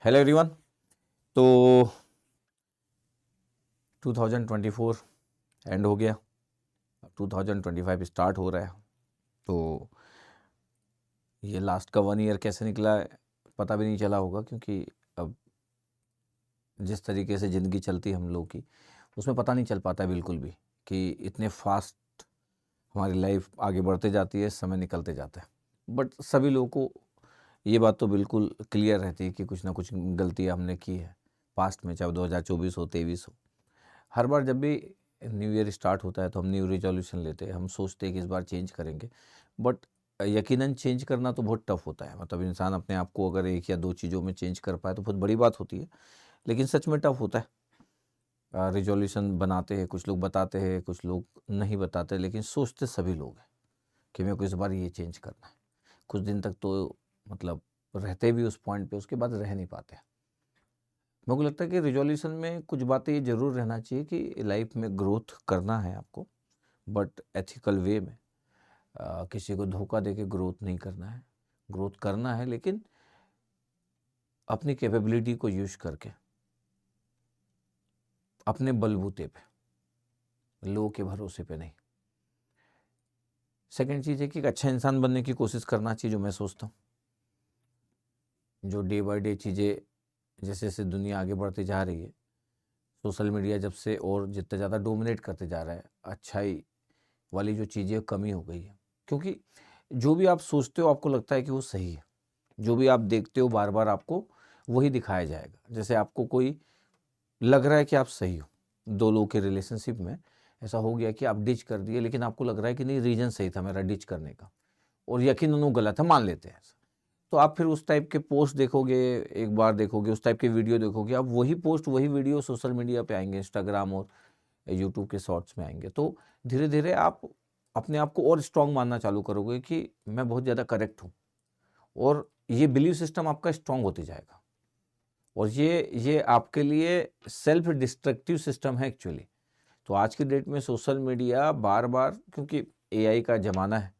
Hello everyone. तो 2024 and हो गया, 2025 स्टार्ट हो रहा है। तो ये लास्ट का 1 ईयर कैसे निकला है पता भी नहीं चला होगा, क्योंकि अब जिस तरीके से ज़िंदगी चलती है हम लोग की, उसमें पता नहीं चल पाता है बिल्कुल भी कि इतने फास्ट हमारी लाइफ आगे बढ़ते जाती है, समय निकलते जाता है। बट सभी लोगों को ये बात तो बिल्कुल क्लियर रहती है कि कुछ ना कुछ गलतियाँ हमने की है पास्ट में, चाहे 2024 हो 23 हो। हर बार जब भी न्यू ईयर स्टार्ट होता है तो हम न्यू रिजोल्यूशन लेते हैं, हम सोचते हैं कि इस बार चेंज करेंगे। बट यकीनन चेंज करना तो बहुत टफ होता है। मतलब इंसान अपने आप को अगर 1 या 2 चीज़ों में चेंज कर पाए तो बहुत बड़ी बात होती है, लेकिन सच में टफ होता है। रिजोल्यूशन बनाते हैं, कुछ लोग बताते हैं, कुछ लोग नहीं बताते, लेकिन सोचते सभी लोग हैं कि मेरे को इस बार ये चेंज करना है। कुछ दिन तक तो मतलब रहते भी उस पॉइंट पे, उसके बाद रह नहीं पाते। मेरे को लगता है कि रिजोल्यूशन में कुछ बातें ये ज़रूर रहना चाहिए कि लाइफ में ग्रोथ करना है आपको, बट एथिकल वे में। किसी को धोखा देके ग्रोथ नहीं करना है। ग्रोथ करना है लेकिन अपनी कैपेबिलिटी को यूज करके, अपने बलबूते पे, लोगों के भरोसे पे नहीं। सेकंड चीज़ है कि एक अच्छा इंसान बनने की कोशिश करना चाहिए, जो मैं सोचता हूँ। जो डे बाय डे चीज़ें जैसे जैसे दुनिया आगे बढ़ती जा रही है, सोशल मीडिया जब से और जितना ज़्यादा डोमिनेट करते जा रहा है, अच्छाई वाली जो चीज़ें कमी हो गई है। क्योंकि जो भी आप सोचते हो आपको लगता है कि वो सही है, जो भी आप देखते हो बार बार आपको वही दिखाया जाएगा। जैसे आपको कोई लग रहा है कि आप सही हो, दो लोगों के रिलेशनशिप में ऐसा हो गया कि आप डिच कर दिए, लेकिन आपको लग रहा है कि नहीं, रीजन सही था मेरा डिच करने का, और यकीनन वो गलत है, मान लेते हैं ऐसा। तो आप फिर उस टाइप के पोस्ट देखोगे, एक बार देखोगे, उस टाइप के वीडियो देखोगे, आप वही पोस्ट वही वीडियो सोशल मीडिया पे आएंगे, इंस्टाग्राम और यूट्यूब के शॉर्ट्स में आएंगे। तो धीरे धीरे आप अपने आप को और स्ट्रांग मानना चालू करोगे कि मैं बहुत ज़्यादा करेक्ट हूँ, और ये बिलीव सिस्टम आपका स्ट्रांग होते जाएगा। और ये आपके लिए सेल्फ डिस्ट्रक्टिव सिस्टम है एक्चुअली। तो आज की डेट में सोशल मीडिया बार बार, क्योंकि एआई का ज़माना है,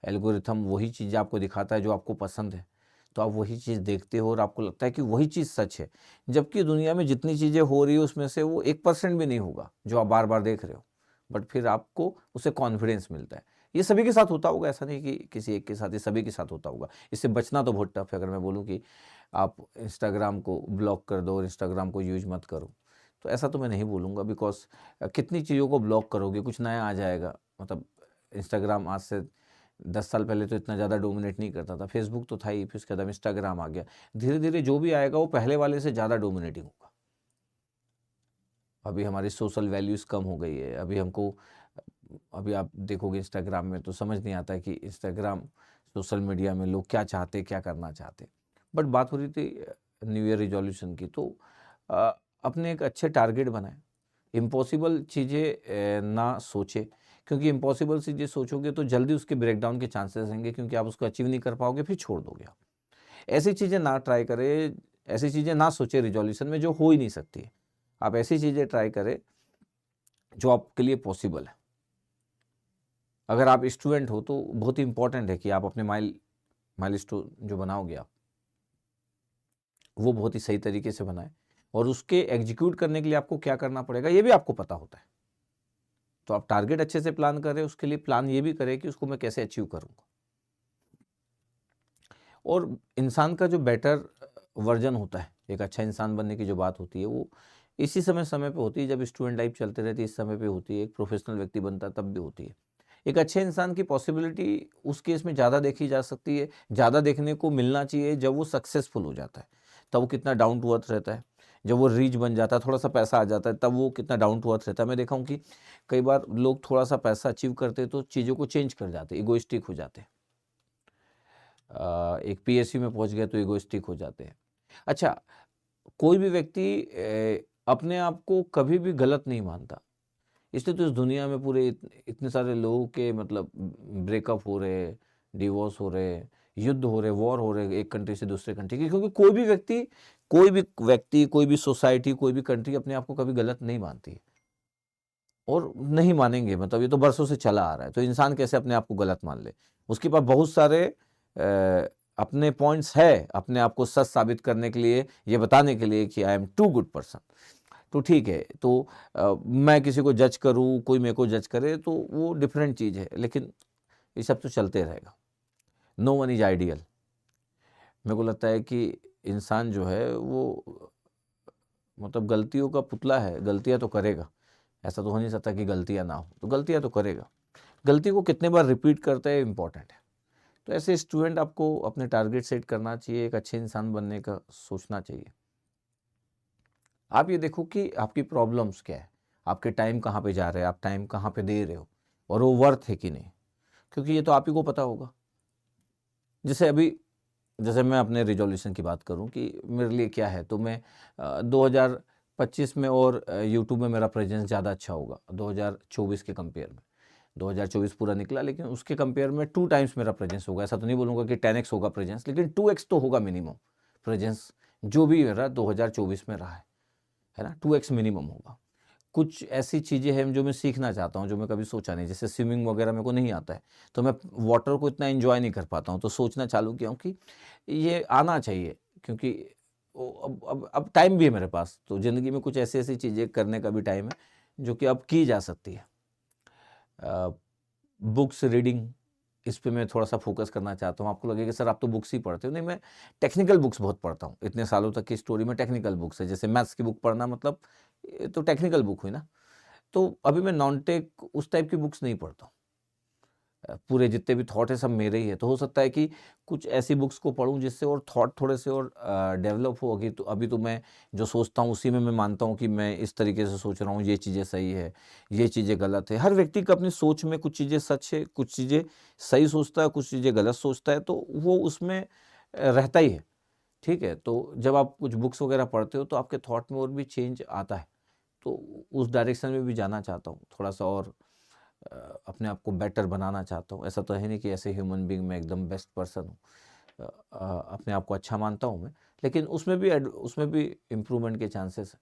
एल्गोरिथम वही चीज़ आपको दिखाता है जो आपको पसंद है, तो आप वही चीज़ देखते हो और आपको लगता है कि वही चीज़ सच है। जबकि दुनिया में जितनी चीज़ें हो रही है उसमें से वो 1% भी नहीं होगा जो आप बार बार देख रहे हो, बट फिर आपको उससे कॉन्फिडेंस मिलता है। ये सभी के साथ होता होगा, ऐसा नहीं कि किसी एक के साथ, ये सभी के साथ होता होगा। इससे बचना तो बहुत टफ है। अगर मैं बोलूँ कि आप इंस्टाग्राम को ब्लॉक कर दो और इंस्टाग्राम को यूज मत करो, तो ऐसा तो मैं नहीं बोलूँगा, बिकॉज कितनी चीज़ों को ब्लॉक करोगे, कुछ नया आ जाएगा। मतलब इंस्टाग्राम आज से 10 साल पहले तो इतना ज़्यादा डोमिनेट नहीं करता था, फेसबुक तो था ही, फिर उसके बाद इंस्टाग्राम आ गया। धीरे धीरे जो भी आएगा वो पहले वाले से ज़्यादा डोमिनेटिंग होगा। अभी हमारी सोशल वैल्यूज़ कम हो गई है। अभी आप देखोगे इंस्टाग्राम में तो समझ नहीं आता है कि इंस्टाग्राम सोशल मीडिया में लोग क्या चाहते, क्या करना चाहते। बट बात हो रही थी न्यू ईयर रिजोल्यूशन की, तो अपने एक अच्छे टारगेट बनाएं। इम्पॉसिबल चीज़ें ना सोचे, क्योंकि इम्पॉसिबल चीज़ें सोचोगे तो जल्दी उसके ब्रेकडाउन के चांसेस रहेंगे, क्योंकि आप उसको अचीव नहीं कर पाओगे, फिर छोड़ दोगे आप। ऐसी चीज़ें ना ट्राई करें, ऐसी चीज़ें ना सोचे रिजोल्यूशन में जो हो ही नहीं सकती। आप ऐसी चीज़ें ट्राई करें जो आपके लिए पॉसिबल है। अगर आप स्टूडेंट हो तो बहुत ही इंपॉर्टेंट है कि आप अपने माइलस्टोन जो बनाओगे आप, वो बहुत ही सही तरीके से बनाएं, और उसके एग्जीक्यूट करने के लिए आपको क्या करना पड़ेगा ये भी आपको पता होता है। तो आप टारगेट अच्छे से प्लान करें, उसके लिए प्लान ये भी करें कि उसको मैं कैसे अचीव करूँगा। और इंसान का जो बेटर वर्जन होता है, एक अच्छा इंसान बनने की जो बात होती है, वो इसी समय पे होती है। जब स्टूडेंट लाइफ चलते रहती है इस समय पे होती है, एक प्रोफेशनल व्यक्ति बनता है तब भी होती है। एक अच्छे इंसान की पॉसिबिलिटी उस केस में ज़्यादा देखी जा सकती है, ज़्यादा देखने को मिलना चाहिए जब वो सक्सेसफुल हो जाता है, तब वो कितना डाउन टू अर्थ रहता है। जब वो रीच बन जाता है, थोड़ा सा पैसा आ जाता है, तब वो कितना डाउन टू अर्थ रहता है। मैं देखा हूँ कि कई बार लोग थोड़ा सा पैसा अचीव करते तो चीज़ों को चेंज कर जाते, इगोइस्टिक हो जाते। एक पीएसयू में पहुंच गए तो इगोइस्टिक हो जाते हैं। अच्छा, कोई भी व्यक्ति अपने आप को कभी भी गलत नहीं मानता, इसलिए तो इस दुनिया में पूरे इतने सारे लोगों के मतलब ब्रेकअप हो रहे, डिवोर्स हो रहे, युद्ध हो रहे, वॉर हो रहे एक कंट्री से दूसरे कंट्री की, क्योंकि कोई भी व्यक्ति, कोई भी सोसाइटी, कोई भी कंट्री अपने आप को कभी गलत नहीं मानती और नहीं मानेंगे। मतलब ये तो बरसों से चला आ रहा है, तो इंसान कैसे अपने आप को गलत मान ले। उसके पास बहुत सारे अपने पॉइंट्स है अपने आप को सच साबित करने के लिए, ये बताने के लिए कि I am too good person, तो ठीक है। तो मैं किसी को जज करूँ, कोई मेरे को जज करे, तो वो डिफरेंट चीज़ है, लेकिन ये सब तो चलते रहेगा। No one is ideal. मेरे को लगता है कि इंसान जो है वो मतलब गलतियों का पुतला है, गलतियाँ तो करेगा। ऐसा तो हो नहीं सकता कि गलतियाँ ना हो, तो गलतियाँ तो करेगा। गलती को कितने बार रिपीट करते हैं इम्पॉर्टेंट है। तो ऐसे स्टूडेंट आपको अपने टारगेट सेट करना चाहिए, एक अच्छे इंसान बनने का सोचना चाहिए। आप ये देखो कि आपकी प्रॉब्लम्स क्या है, आपके टाइम कहाँ पे जा रहे हैं, आप टाइम कहाँ पे दे रहे हो, और वो वर्थ है कि नहीं, क्योंकि ये तो आप ही को पता होगा। जैसे मैं अपने रिजोल्यूशन की बात करूं कि मेरे लिए क्या है, तो मैं 2025 में और यूट्यूब में मेरा प्रेजेंस ज़्यादा अच्छा होगा 2024 के कंपेयर में। 2024 पूरा निकला, लेकिन उसके कंपेयर में 2 टाइम्स मेरा प्रेजेंस होगा। ऐसा तो नहीं बोलूँगा कि 10x होगा प्रेजेंस, लेकिन 2x तो होगा मिनिमम प्रेजेंस, जो भी मेरा 2024 में रहा है ना, 2x मिनिमम होगा। कुछ ऐसी चीज़ें हैं जो मैं सीखना चाहता हूँ, जो मैं कभी सोचा नहीं, जैसे स्विमिंग वगैरह मेरे को नहीं आता है, तो मैं वाटर को इतना एंजॉय नहीं कर पाता हूँ, तो सोचना चालू किया हूँ कि ये आना चाहिए, क्योंकि अब टाइम भी है मेरे पास, तो ज़िंदगी में कुछ ऐसी ऐसी चीज़ें करने का भी टाइम है जो कि अब की जा सकती है। बुक्स रीडिंग, इस पे मैं थोड़ा सा फोकस करना चाहता हूँ। आपको लगेगा सर आप तो बुक्स ही पढ़ते हो, नहीं, मैं टेक्निकल बुक्स बहुत पढ़ता हूँ। इतने सालों तक की स्टोरी में टेक्निकल बुक्स है, जैसे मैथ्स की बुक पढ़ना मतलब ये तो टेक्निकल बुक हुई ना। तो अभी मैं नॉन टेक उस टाइप की बुक्स नहीं पढ़ता हूँ। पूरे जितने भी थॉट है सब मेरे ही है, तो हो सकता है कि कुछ ऐसी बुक्स को पढूँ जिससे और थॉट थोड़े से और डेवलप हो। अभी तो मैं जो सोचता हूँ उसी में मैं मानता हूँ कि मैं इस तरीके से सोच रहा हूँ, ये चीज़ें सही है, ये चीज़ें गलत है। हर व्यक्ति का अपनी सोच में कुछ चीज़ें सच है, कुछ चीज़ें सही सोचता है, कुछ चीज़ें गलत सोचता है, तो वो उसमें रहता ही है, ठीक है? तो जब आप कुछ बुक्स वगैरह पढ़ते हो तो आपके थॉट में और भी चेंज आता है, तो उस डायरेक्शन में भी जाना चाहता हूँ, थोड़ा-सा और अपने आप को बेटर बनाना चाहता हूँ। ऐसा तो है नहीं कि ऐसे ह्यूमन बीइंग में एकदम बेस्ट पर्सन हूँ। अपने आप को अच्छा मानता हूँ मैं, लेकिन उसमें भी इम्प्रूवमेंट के चांसेस हैं।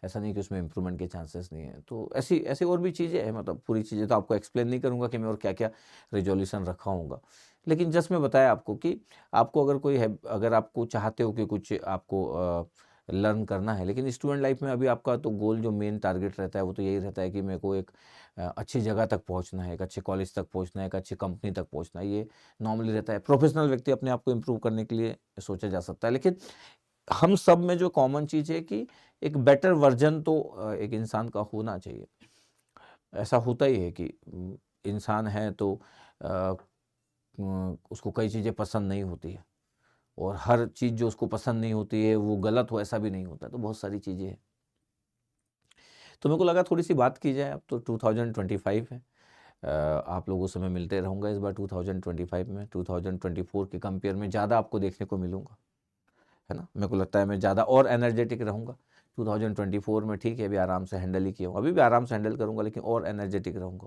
ऐसा नहीं कि उसमें इम्प्रूवमेंट के चांसेस नहीं है। तो ऐसी ऐसी और भी चीज़ें हैं, मतलब पूरी चीज़ें तो आपको एक्सप्लेन नहीं करूँगा कि मैं और क्या-क्या रिज़ॉल्यूशन रखा हूँगा। लेकिन जस्ट मैं बताया आपको कि आपको अगर आपको चाहते हो कि कुछ आपको लर्न करना है, लेकिन स्टूडेंट लाइफ में अभी आपका तो गोल जो मेन टारगेट रहता है वो तो यही रहता है कि मेरे को एक अच्छी जगह तक पहुँचना है, एक अच्छे कॉलेज तक पहुँचना है, एक अच्छी कंपनी तक पहुँचना है, ये नॉर्मली रहता है। प्रोफ़ेशनल व्यक्ति अपने आप को इम्प्रूव करने के लिए सोचा जा सकता है, लेकिन हम सब में जो कॉमन चीज़ है कि एक बेटर वर्ज़न तो एक इंसान का होना चाहिए। ऐसा होता ही है कि इंसान है तो उसको कई चीज़ें पसंद नहीं होती है, और हर चीज़ जो उसको पसंद नहीं होती है वो गलत हो ऐसा भी नहीं होता, तो बहुत सारी चीज़ें हैं। तो मेरे को लगा थोड़ी-सी बात की जाए, अब तो 2025 है। आप लोगों से मैं मिलते रहूँगा इस बार 2025 में। 2024 के कंपेयर में ज़्यादा आपको देखने को मिलूँगा, है ना? मेरे को लगता है मैं ज़्यादा और एनर्जेटिक रहूँगा। 2024 में ठीक है अभी आराम से हैंडल ही किया हूँ, अभी भी आराम से हैंडल करूँगा, लेकिन और एनर्जेटिक रहूँगा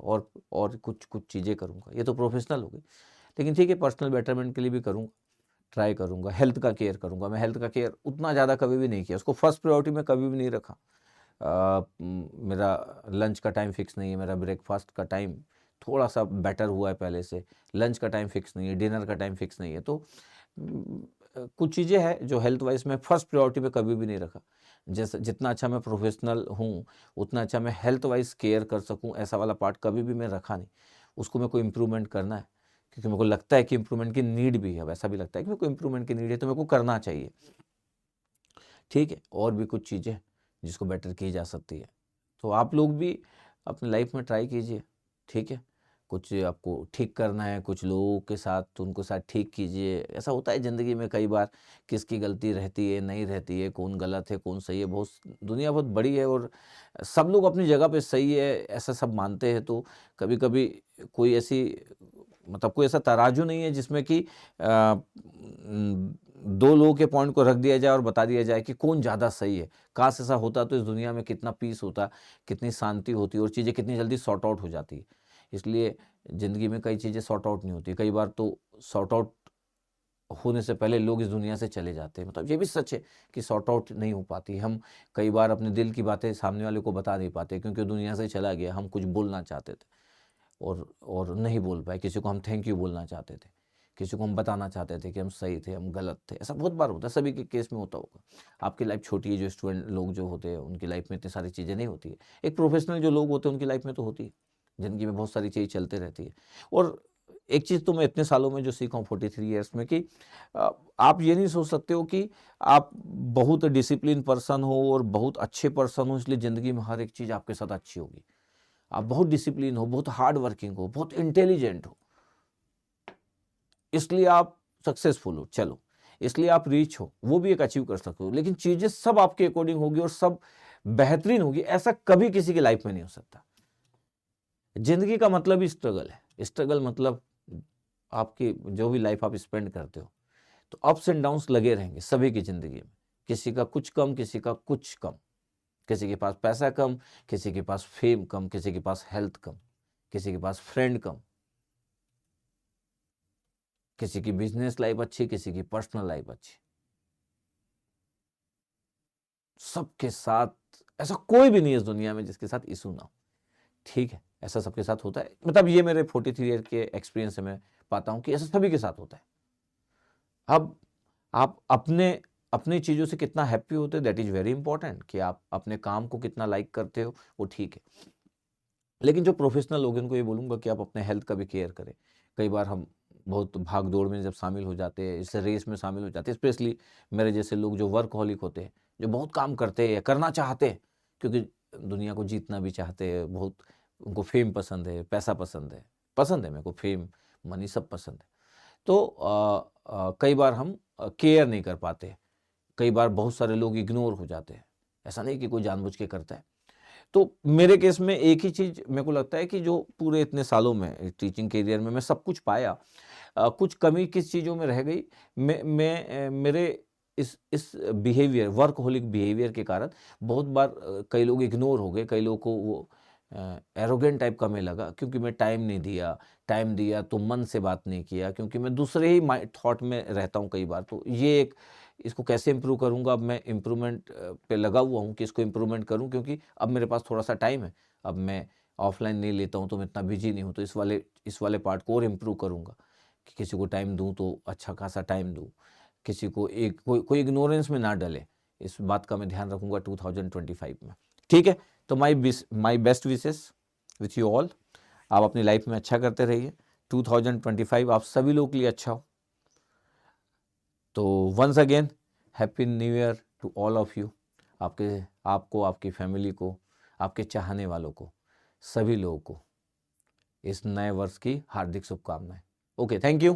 और कुछ चीज़ें करूँगा। ये तो प्रोफ़ेशनल हो गई, लेकिन ठीक है पर्सनल बेटरमेंट के लिए भी करूँगा, ट्राई करूँगा। हेल्थ का केयर करूँगा। मैं हेल्थ का केयर उतना ज़्यादा कभी भी नहीं किया, उसको फर्स्ट प्रायोरिटी में कभी भी नहीं रखा। मेरा लंच का टाइम फिक्स नहीं है, मेरा ब्रेकफास्ट का टाइम थोड़ा-सा बेटर हुआ है पहले से, लंच का टाइम फिक्स नहीं है, डिनर का टाइम फिक्स नहीं है। तो कुछ चीज़ें हैं जो हेल्थ वाइज़ मैं फर्स्ट प्रायोरिटी पे कभी भी नहीं रखा। जैसे जितना अच्छा मैं प्रोफ़ेशनल हूँ, उतना अच्छा मैं हेल्थ वाइज़ केयर कर सकूँ, ऐसा वाला पार्ट कभी भी मैं रखा नहीं। उसको मेरे को इम्प्रूवमेंट करना है, क्योंकि मेरे को लगता है कि इम्प्रूवमेंट की नीड भी है। अब ऐसा भी लगता है कि मेरे को इम्प्रूवमेंट की नीड है, तो मेरे को करना चाहिए। ठीक है, और भी कुछ चीज़ें हैं जिसको बेटर की जा सकती है। तो आप लोग भी अपनी लाइफ में ट्राई कीजिए, ठीक है? कुछ आपको ठीक करना है, कुछ लोगों के साथ तो उनको साथ ठीक कीजिए। ऐसा होता है ज़िंदगी में कई बार, किसकी गलती रहती है, नहीं रहती है, कौन गलत है, कौन सही है, दुनिया बहुत बड़ी है और सब लोग अपनी जगह पे सही है, ऐसा सब मानते हैं। तो कभी-कभी कोई ऐसी कोई ऐसा तराजू नहीं है जिसमें कि 2 लोगों के पॉइंट को रख दिया जाए और बता दिया जाए कि कौन ज़्यादा सही है। काश ऐसा होता तो इस दुनिया में कितना पीस होता, कितनी शांति होती और चीज़ें कितनी जल्दी सॉर्ट आउट हो जाती। इसलिए ज़िंदगी में कई चीज़ें सॉर्ट आउट नहीं होती। कई बार तो सॉर्ट आउट होने से पहले लोग इस दुनिया से चले जाते हैं। मतलब ये भी सच है कि सॉर्ट आउट नहीं हो पाती। हम कई बार अपने दिल की बातें सामने वाले को बता नहीं पाते, क्योंकि वो दुनिया से चला गया। हम कुछ बोलना चाहते थे और नहीं बोल पाए। किसी को हम थैंक यू बोलना चाहते थे, किसी को हम बताना चाहते थे कि हम सही थे, हम गलत थे। ऐसा बहुत बार होता है, सभी के केस में होता होगा। आपकी लाइफ छोटी है, जो स्टूडेंट लोग जो होते हैं उनकी लाइफ में इतनी सारी चीज़ें नहीं होती है। एक प्रोफेशनल जो लोग होते हैं उनकी लाइफ में तो होती है, ज़िंदगी में बहुत सारी चीज़ें चलते रहती है। और एक चीज़ तो मैं इतने सालों में जो सीखा हूँ 43 ईयर्स में कि आप ये नहीं सोच सकते हो कि आप बहुत डिसिप्लिन पर्सन हो और बहुत अच्छे पर्सन हो, इसलिए ज़िंदगी में हर एक चीज़ आपके साथ अच्छी होगी। आप बहुत डिसिप्लिन हो, बहुत हार्ड वर्किंग हो, बहुत इंटेलिजेंट हो, इसलिए आप सक्सेसफुल हो, चलो, इसलिए आप रीच हो, वो भी एक अचीव कर सकते हो। लेकिन चीज़ें सब आपके अकॉर्डिंग होगी और सब बेहतरीन होगी, ऐसा कभी किसी की लाइफ में नहीं हो सकता। ज़िंदगी का मतलब ही स्ट्रगल है। स्ट्रगल मतलब आपकी जो भी लाइफ आप स्पेंड करते हो, तो अप्स एंड डाउन्स लगे रहेंगे सभी की ज़िंदगी में। किसी का कुछ कम, किसी का कुछ कम, किसी के पास पैसा कम, किसी के पास फेम कम, किसी के पास हेल्थ कम, किसी के पास फ्रेंड कम, किसी की बिजनेस लाइफ अच्छी, किसी की पर्सनल लाइफ अच्छी। सबके साथ ऐसा कोई भी नहीं है इस दुनिया में जिसके साथ इशू ना हो, ठीक है? ऐसा सबके साथ होता है, मतलब ये मेरे 43 ईयर के एक्सपीरियंस से मैं पाता हूँ कि ऐसा सभी के साथ होता है। अब आप अपने अपनी चीज़ों से कितना हैप्पी होते हो, दैट इज़ वेरी इंपॉर्टेंट, कि आप अपने काम को कितना लाइक करते हो, वो ठीक है। लेकिन जो प्रोफेशनल लोग हैं उनको ये बोलूँगा कि आप अपने हेल्थ का भी केयर करें। कई बार हम बहुत भाग-दौड़ में जब शामिल हो जाते हैं, इस रेस में शामिल हो जाते हैं, स्पेशली मेरे जैसे लोग जो वर्कहॉलिक होते हैं, जो बहुत काम करते हैं या करना चाहते हैं, क्योंकि दुनिया को जीतना भी चाहते हैं, बहुत उनको फेम पसंद है, पैसा पसंद है मेरे को फेम, मनी सब पसंद है। तो कई बार हम केयर नहीं कर पाते, कई बार बहुत सारे लोग इग्नोर हो जाते हैं। ऐसा नहीं कि कोई जानबूझ के करता है। तो मेरे केस में एक ही चीज़ मेरे को लगता है कि जो पूरे इतने सालों में टीचिंग करियर में मैं सब कुछ पाया, कुछ कमी किस चीज़ों में रह गई, मेरे इस बिहेवियर, वर्कहोलिक बिहेवियर के कारण बहुत बार कई लोग इग्नोर हो गए, कई लोगों को वो एरोगेंट टाइप का मैं लगा, क्योंकि मैं टाइम दिया तो मन से बात नहीं किया, क्योंकि मैं दूसरे ही थॉट में रहता हूँ कई बार। तो ये एक, इसको कैसे इम्प्रूव करूँगा, अब मैं इम्प्रूवमेंट पे लगा हुआ हूँ कि इसको इम्प्रूवमेंट करूँ, क्योंकि अब मेरे पास थोड़ा सा टाइम है, अब मैं ऑफलाइन नहीं लेता हूँ तो मैं इतना बिजी नहीं हूँ, तो इस वाले पार्ट को और इम्प्रूव करूँगा कि किसी को टाइम दूँ तो अच्छा खासा टाइम दूँ, किसी को एक कोई इग्नोरेंस में ना डले, इस बात का मैं ध्यान रखूँगा 2025 में। ठीक है? तो my best wishes with you all. आप अपनी लाइफ में अच्छा करते रहिए, 2025 आप सभी लोगों के लिए अच्छा हो। तो once again happy new year to all of you, आपको, आपकी फैमिली को, आपके चाहने वालों को, सभी लोगों को इस नए वर्ष की हार्दिक शुभकामनाएं। Okay, thank you.